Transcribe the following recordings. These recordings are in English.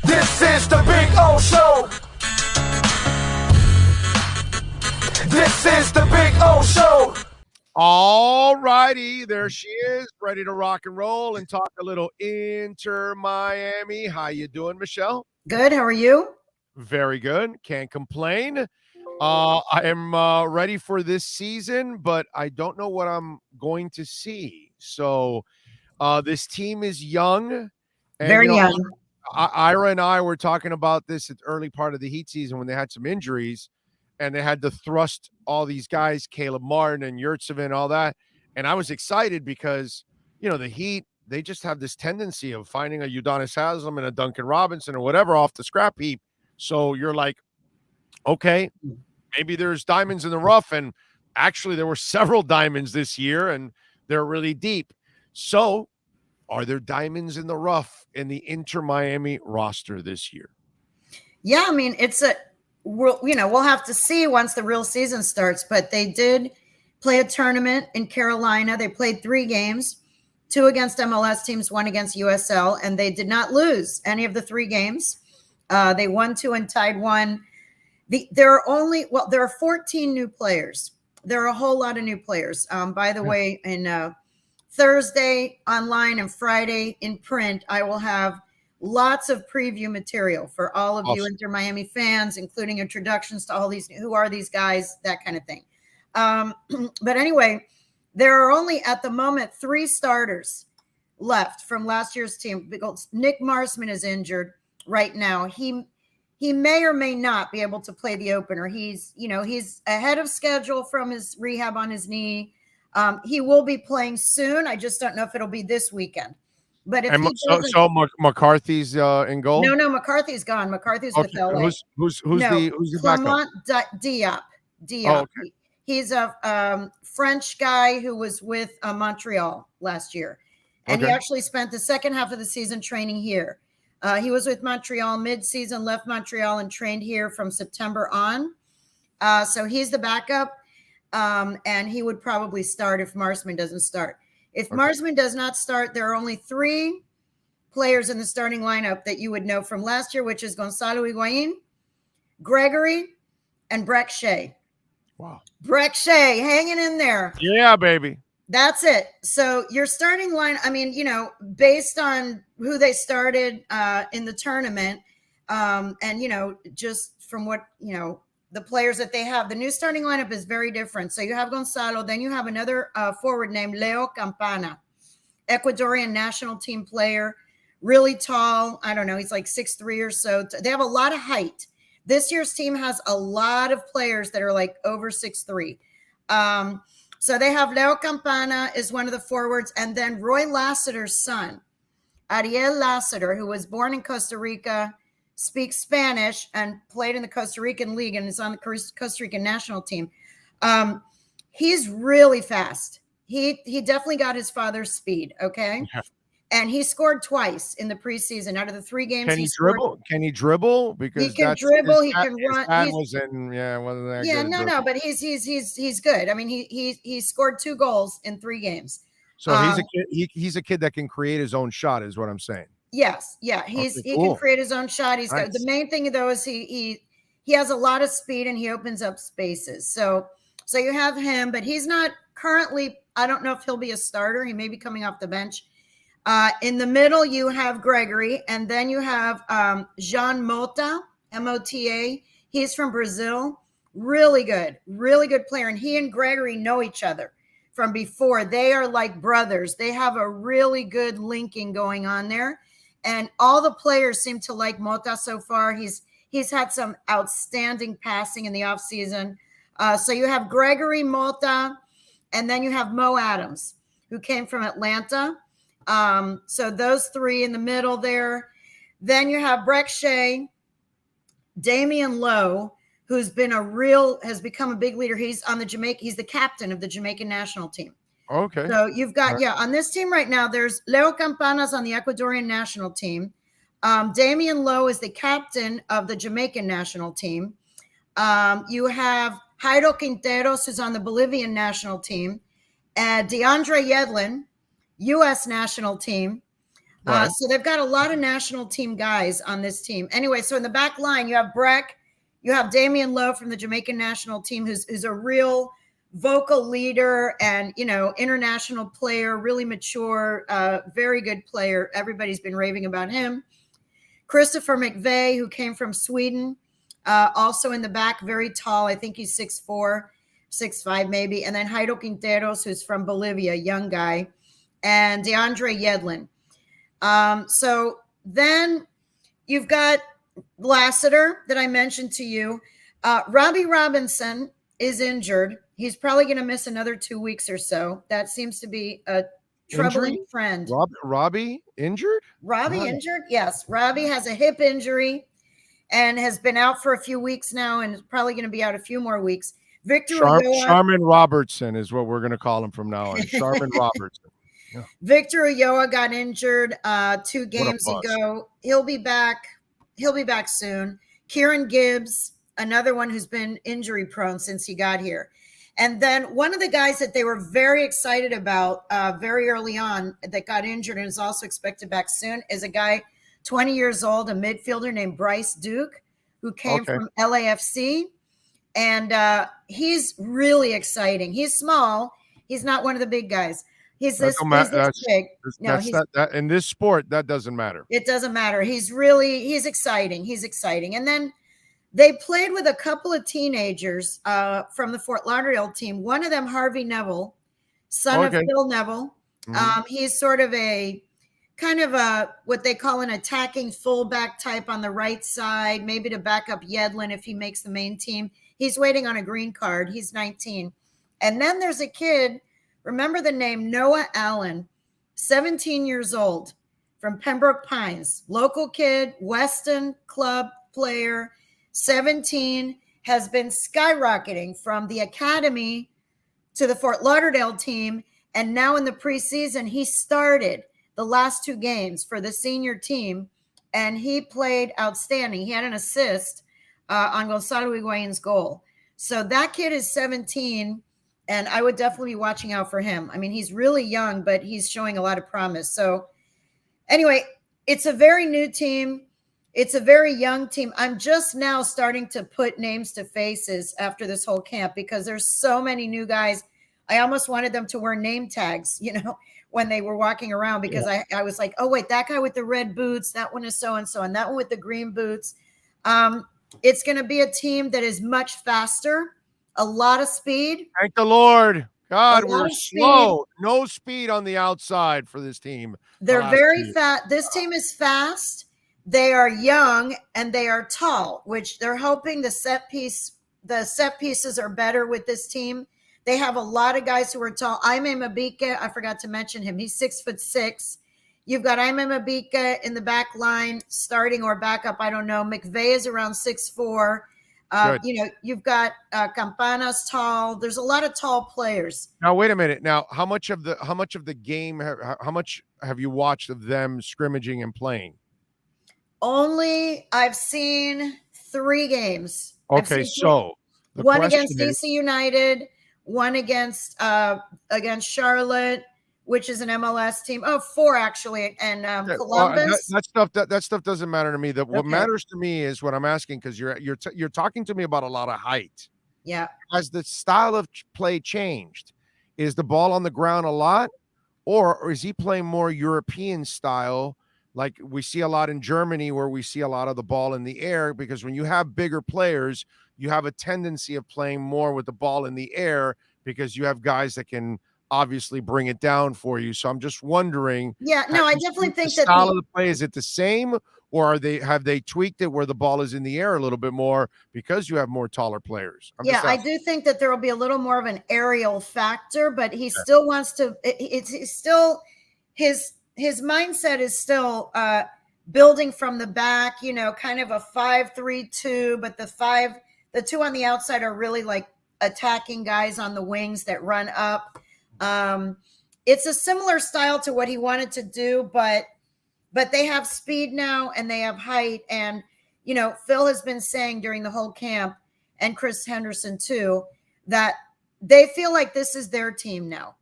This is the Big O Show. This is the Big O Show. All righty, there she is, ready to rock and roll and talk a little InterMiami. How you doing, Michelle? Good. How are you? Very good. Can't complain. I am ready for this season, but I don't know what I'm going to see. So this team is young. And, Very young. Ira and I were talking about this at the early part of the Heat season when they had some injuries and they had to thrust all these guys, Caleb Martin and Yurtseven and all that. And I was excited because, the Heat, they just have this tendency of finding a Udonis Haslem and a Duncan Robinson or whatever off the scrap heap. So you're like, okay, maybe there's diamonds in the rough. And actually there were several diamonds this year and they're really deep. So are there diamonds in the rough in the InterMiami roster this year? Yeah, I mean, we'll have to see once the real season starts, but they did play a tournament in Carolina. They played 3 games, 2 against MLS teams, 1 against USL, and they did not lose any of the 3 games. They won 2 and tied 1. There are 14 new players. There are a whole lot of new players. By the way, in Thursday online and Friday in print, I will have lots of preview material for all of you InterMiami fans, including introductions to all these, who are these guys, that kind of thing. But anyway, there are only at the moment 3 starters left from last year's team. Because Nick Marsman is injured right now. He may or may not be able to play the opener. He's ahead of schedule from his rehab on his knee. He will be playing soon. I just don't know if it'll be this weekend. But if McCarthy's in goal? No, McCarthy's gone. McCarthy's with LA. Who's the backup? Diop. Oh, okay. He's a French guy who was with Montreal last year, and he actually spent the second half of the season training here. He was with Montreal mid-season, left Montreal, and trained here from September on. So he's the backup, and he would probably start if Marsman doesn't start. If Marsman does not start, there are only 3 players in the starting lineup that you would know from last year, which is Gonzalo Higuain, Gregory, and Breck Shea. Wow. Breck Shea hanging in there. Yeah, baby. That's it. So your starting line, I mean, based on who they started in the tournament, and, just from what, the players that they have, the new starting lineup is very different. So you have Gonzalo, then you have another forward named Leo Campana, Ecuadorian national team player, really tall. I don't know. He's like 6'3" or so. They have a lot of height. This year's team has a lot of players that are like over 6'3". So they have Leo Campana is one of the forwards, and then Roy Lassiter's son, Ariel Lassiter, who was born in Costa Rica, speaks Spanish and played in the Costa Rican League and is on the Costa Rican national team. He's really fast. He definitely got his father's speed, okay? Yeah. And he scored twice in the preseason. Out of the 3 games, Can he dribble? Can he dribble? Because he can dribble. He can run. No, but he's good. I mean, he scored 2 goals in 3 games. So he's a kid that can create his own shot, is what I'm saying. Yes, yeah, he can create his own shot. He's got the main thing though is he has a lot of speed and he opens up spaces. So you have him, but he's not currently. I don't know if he'll be a starter. He may be coming off the bench. In the middle, you have Gregory, and then you have Jean Mota, Mota. He's from Brazil. Really good player. And he and Gregory know each other from before. They are like brothers. They have a really good linking going on there. And all the players seem to like Mota so far. He's had some outstanding passing in the offseason. So you have Gregory, Mota, and then you have Mo Adams, who came from Atlanta. So those 3 in the middle there. Then you have Breck Shea, Damian Lowe, has become a big leader. He's on the Jamaica. He's the captain of the Jamaican national team. Okay. So you've got, on this team right now, there's Leo Campanas on the Ecuadorian national team. Damian Lowe is the captain of the Jamaican national team. You have Jairo Quinteros, who's on the Bolivian national team. DeAndre Yedlin, U.S. national team. Right. So they've got a lot of national team guys on this team. Anyway, so in the back line, you have Breck, you have Damian Lowe from the Jamaican national team, who's a real vocal leader and, international player, really mature, very good player. Everybody's been raving about him. Christopher McVeigh, who came from Sweden, also in the back, very tall. I think he's 6'4", 6'5", maybe. And then Jairo Quinteros, who's from Bolivia, young guy, and DeAndre Yedlin. So then you've got Lassiter that I mentioned to you. Robbie Robinson is injured. He's probably going to miss another 2 weeks or so. That seems to be a troubling trend. Robbie injured? Robbie injured? Yes. Robbie has a hip injury and has been out for a few weeks now and is probably going to be out a few more weeks. Victor Sharman Robertson is what we're going to call him from now on. Sharman Robertson. Yeah. Victor Ulloa got injured 2 games ago. He'll be back. He'll be back soon. Kieran Gibbs, another one who's been injury prone since he got here. And then one of the guys that they were very excited about very early on that got injured and is also expected back soon is a guy 20 years old, a midfielder named Bryce Duke, who came from LAFC. And he's really exciting. He's small. He's not one of the big guys. He's this big. In this sport, that doesn't matter. It doesn't matter. He's exciting. He's exciting. And then they played with a couple of teenagers from the Fort Lauderdale team. One of them, Harvey Neville, son of Phil Neville. Mm-hmm. He's sort of a kind of what they call an attacking fullback type on the right side, maybe to back up Yedlin if he makes the main team. He's waiting on a green card. He's 19. And then there's a kid, remember the name, Noah Allen, 17 years old, from Pembroke Pines, local kid, Weston club player, 17, has been skyrocketing from the academy to the Fort Lauderdale team. And now in the preseason, he started the last 2 games for the senior team, and he played outstanding. He had an assist on Gonzalo Higuain's goal. So that kid is 17, and I would definitely be watching out for him. I mean, he's really young, but he's showing a lot of promise. So anyway, it's a very new team. It's a very young team. I'm just now starting to put names to faces after this whole camp because there's so many new guys. I almost wanted them to wear name tags, when they were walking around because I was like, oh, wait, that guy with the red boots, that one is so-and-so, and that one with the green boots. It's going to be a team that is much faster, a lot of speed. Thank the Lord. God, we're slow. No speed on the outside for this team. They're very fast. This team is fast. They are young and they are tall, which they're hoping the set pieces are better with this team. They have a lot of guys who are tall. Jaime Mabika, I forgot to mention him. He's 6'6". You've got Jaime Mabika in the back line, starting or backup. I don't know. McVeigh is around 6'4". You've got Campana's tall. There's a lot of tall players. Now, wait a minute. Now, how much of the game? How much have you watched of them scrimmaging and playing? I've seen 3 games. Okay, so one against DC United, one against Charlotte, which is an MLS team. 4 actually, and Columbus. That stuff doesn't matter to me. What matters to me is what I'm asking, because you're talking to me about a lot of height. Yeah. Has the style of play changed? Is the ball on the ground a lot, or is he playing more European style? Like we see a lot in Germany, where we see a lot of the ball in the air, because when you have bigger players, you have a tendency of playing more with the ball in the air because you have guys that can obviously bring it down for you. So I'm just wondering. Yeah, no, I definitely think that the style of the play, is it the same, or have they tweaked it where the ball is in the air a little bit more because you have more taller players? I do think that there will be a little more of an aerial factor, but he still wants to. It's still his mindset is still building from the back. Kind of a 5-3-2, but the 2 on the outside are really like attacking guys on the wings that run up. It's a similar style to what he wanted to do, but they have speed now and they have height. And, Phil has been saying during the whole camp, and Chris Henderson too, that they feel like this is their team now.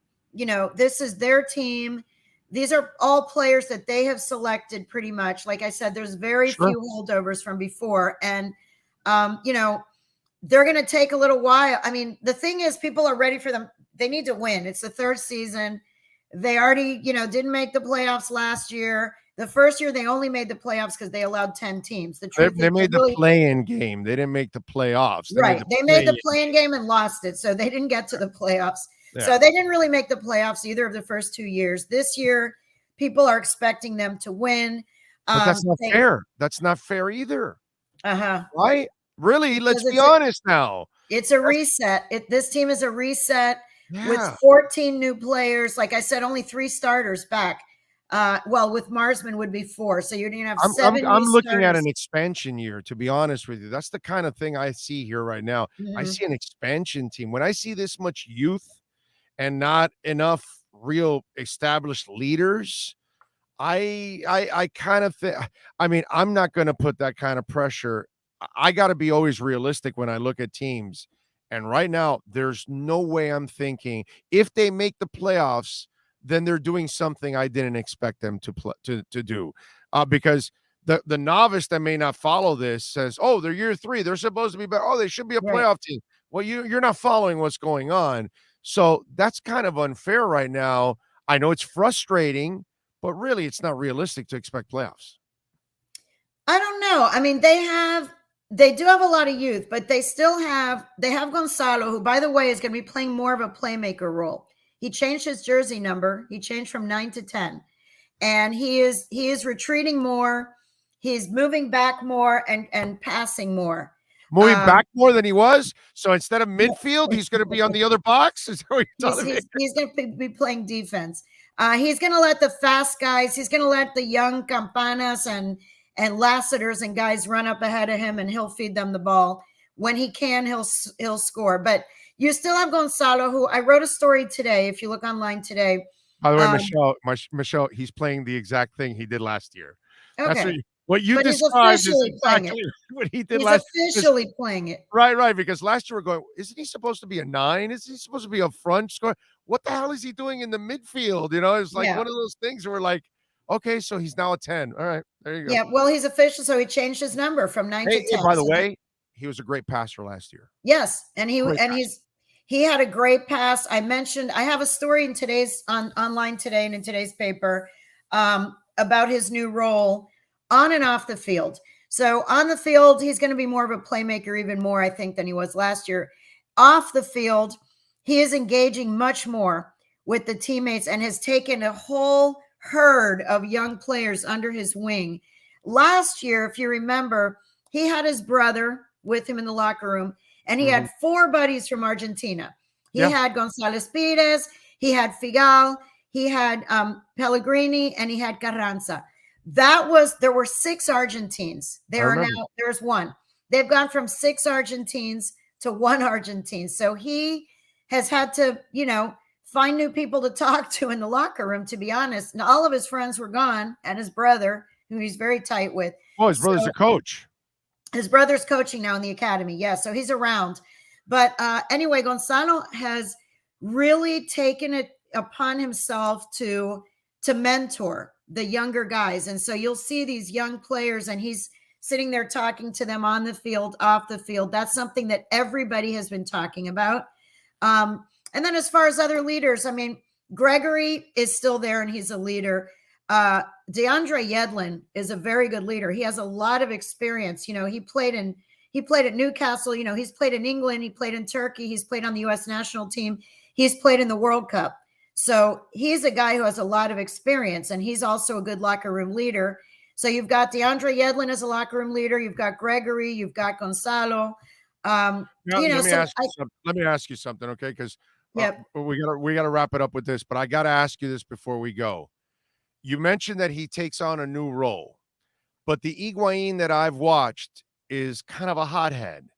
This is their team. these are all players that they have selected pretty much. Like I said, there's very few holdovers from before. And, you know, they're going to take a little while. I mean, the thing is, people are ready for them. They need to win. It's the third season. They already, you know, didn't make the playoffs last year. The first year, they only made the playoffs because they allowed 10 teams. The truth They made the play-in game. They didn't make the playoffs. They made the play-in game and lost it, so they didn't get to the playoffs. Yeah. So they didn't really make the playoffs either of the first 2 years. This year, people are expecting them to win. But that's not fair. That's not fair either. Right? Really? Because let's be honest now. It's a reset. This team is a reset with 14 new players. Like I said, only 3 starters back. Well, with Marsman would be 4. So you're going to have 7. I'm looking at an expansion year, to be honest with you. That's the kind of thing I see here right now. I see an expansion team. When I see this much youth and not enough real established leaders, I kind of think, I mean, I'm not going to put that kind of pressure. I got to be always realistic when I look at teams. And right now, there's no way I'm thinking if they make the playoffs, then they're doing something I didn't expect them to do. Because the novice that may not follow this says, oh, they're year 3. They're supposed to be better. Oh, they should be a playoff team. Well, you're not following what's going on. So that's kind of unfair right now. I know it's frustrating, but really it's not realistic to expect playoffs. I don't know. I mean, they do have a lot of youth, but they have Gonzalo, who, by the way, is going to be playing more of a playmaker role. He changed his jersey number. He changed from 9 to 10, and he is retreating more. He's moving back more and passing more. Moving back more than he was. So instead of midfield, he's going to be on the other box. Is that what you're telling me? He's going to be playing defense. He's going to let the fast guys. He's going to let the young Campanas and Lassiters and guys run up ahead of him, and he'll feed them the ball. When he can, he'll score. But you still have Gonzalo, who I wrote a story today. If you look online today. By the way, Michelle, he's playing the exact thing he did last year. Okay. That's what you described is exactly what he did last year. He's officially playing it. Right. Because last year we're going, isn't he supposed to be a 9? Isn't he supposed to be a front scorer? What the hell is he doing in the midfield? You know, it's like one of those things where we're like, okay, so he's now a 10. All right, there you go. Yeah, well, he's official, so he changed his number from 9 to 10. By the way, he was a great passer last year. Yes, and he had a great pass. I have a story in today's online today and in today's paper about his new role on and off the field. So on the field, he's going to be more of a playmaker, even more, I think, than he was last year. Off the field, he is engaging much more with the teammates and has taken a whole herd of young players under his wing. Last year, if you remember, he had his brother with him in the locker room, and he had 4 buddies from Argentina. He had González Pires, he had Figal, he had Pellegrini, and he had Carranza. There were 6 Argentines. There's 1. They've gone from 6 Argentines to 1 Argentine. So he has had to, find new people to talk to in the locker room, to be honest. And all of his friends were gone, and his brother, who he's very tight with. Oh, his brother's a coach. His brother's coaching now in the academy. Yeah, so he's around. But anyway, Gonzalo has really taken it upon himself to mentor the younger guys. And so you'll see these young players, and he's sitting there talking to them on the field, off the field. That's something that everybody has been talking about. And then as far as other leaders, I mean, Gregory is still there, and he's a leader. DeAndre Yedlin is a very good leader. He has a lot of experience. He played at Newcastle. He's played in England. He played in Turkey. He's played on the U.S. national team. He's played in the World Cup. So he's a guy who has a lot of experience, and he's also a good locker room leader. So you've got DeAndre Yedlin as a locker room leader. You've got Gregory. You've got Gonzalo. Let me ask you something, okay? Because we gotta wrap it up with this, but I gotta ask you this before we go. You mentioned that he takes on a new role, but the Higuain that I've watched is kind of a hothead.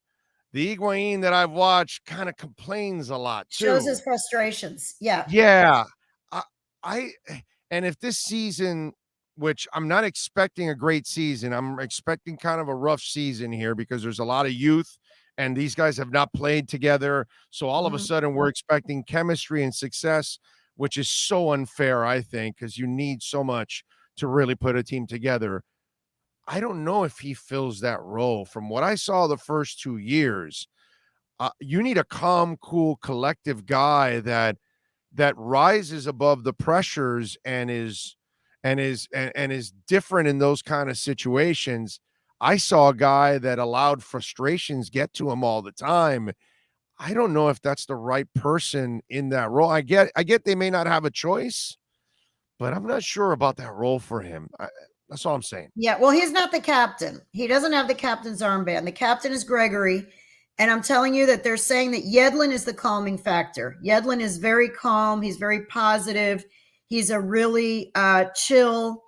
The Higuain that I've watched kind of complains a lot too. Shows his frustrations. Yeah. Yeah. And if this season, which I'm not expecting a great season, I'm expecting kind of a rough season here because there's a lot of youth and these guys have not played together. So all of a sudden we're expecting chemistry and success which is so unfair, I think, because you need so much to really put a team together. I don't know if he fills that role. From what I saw the first 2 years, you need a calm, cool, collective guy that rises above the pressures and is different in those kind of situations. I saw a guy that allowed frustrations get to him all the time. I don't know if that's the right person in that role. I get they may not have a choice, but I'm not sure about that role for him. That's all I'm saying. Yeah, well, he's not the captain. He doesn't have the captain's armband. The captain is Gregory. And I'm telling you that they're saying that Yedlin is the calming factor. Yedlin is very calm. He's very positive. He's a really chill.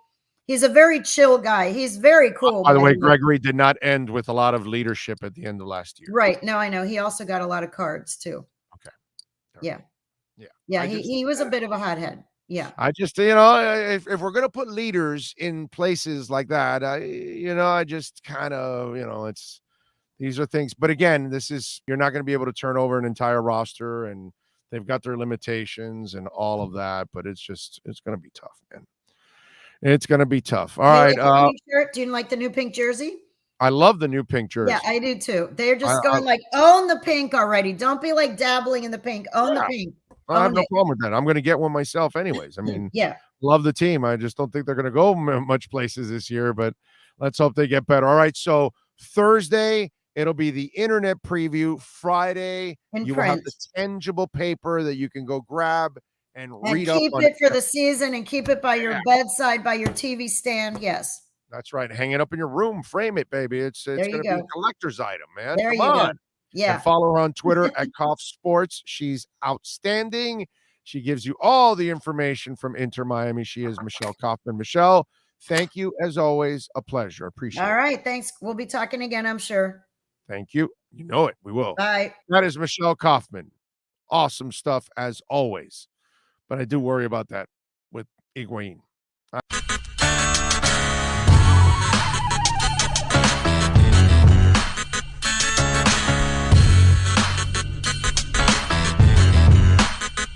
He's a very chill guy. He's very cool. By the way, Gregory did not end with a lot of leadership at the end of last year. Right. No, I know. He also got a lot of cards too. Okay. Yeah. Yeah. Yeah. He was a bit of a hothead. Yeah. I just, if we're going to put leaders in places like that, I just kind of, these are things. But again, you're not going to be able to turn over an entire roster, and they've got their limitations and all of that. But it's going to be tough, man. It's going to be tough. All right. Do you like the new pink jersey? I love the new pink jersey. Yeah, I do too. They're just going own the pink already. Don't be like dabbling in the pink. Own the pink. I have no problem with that. I'm going to get one myself anyways. I mean, yeah, love the team. I just don't think they're going to go much places this year, but let's hope they get better. All right. So Thursday, it'll be the internet preview. Friday, you will have the tangible paper that you can go grab and read up on. Keep it for the season and keep it by your bedside, by your TV stand. Yes. That's right. Hang it up in your room. Frame it, baby. It's going to be a collector's item, man. There Come on. Go. Yeah. And follow her on Twitter at Kauf Sports. She's outstanding. She gives you all the information from InterMiami. She is Michelle Kaufman. Michelle, thank you as always. A pleasure. Appreciate it. All right. Thanks. We'll be talking again, I'm sure. Thank you. You know it. We will. Bye. That is Michelle Kaufman. Awesome stuff as always. But I do worry about that with Higuain.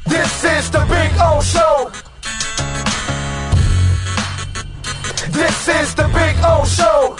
This is the Big O Show. This is the Big O Show.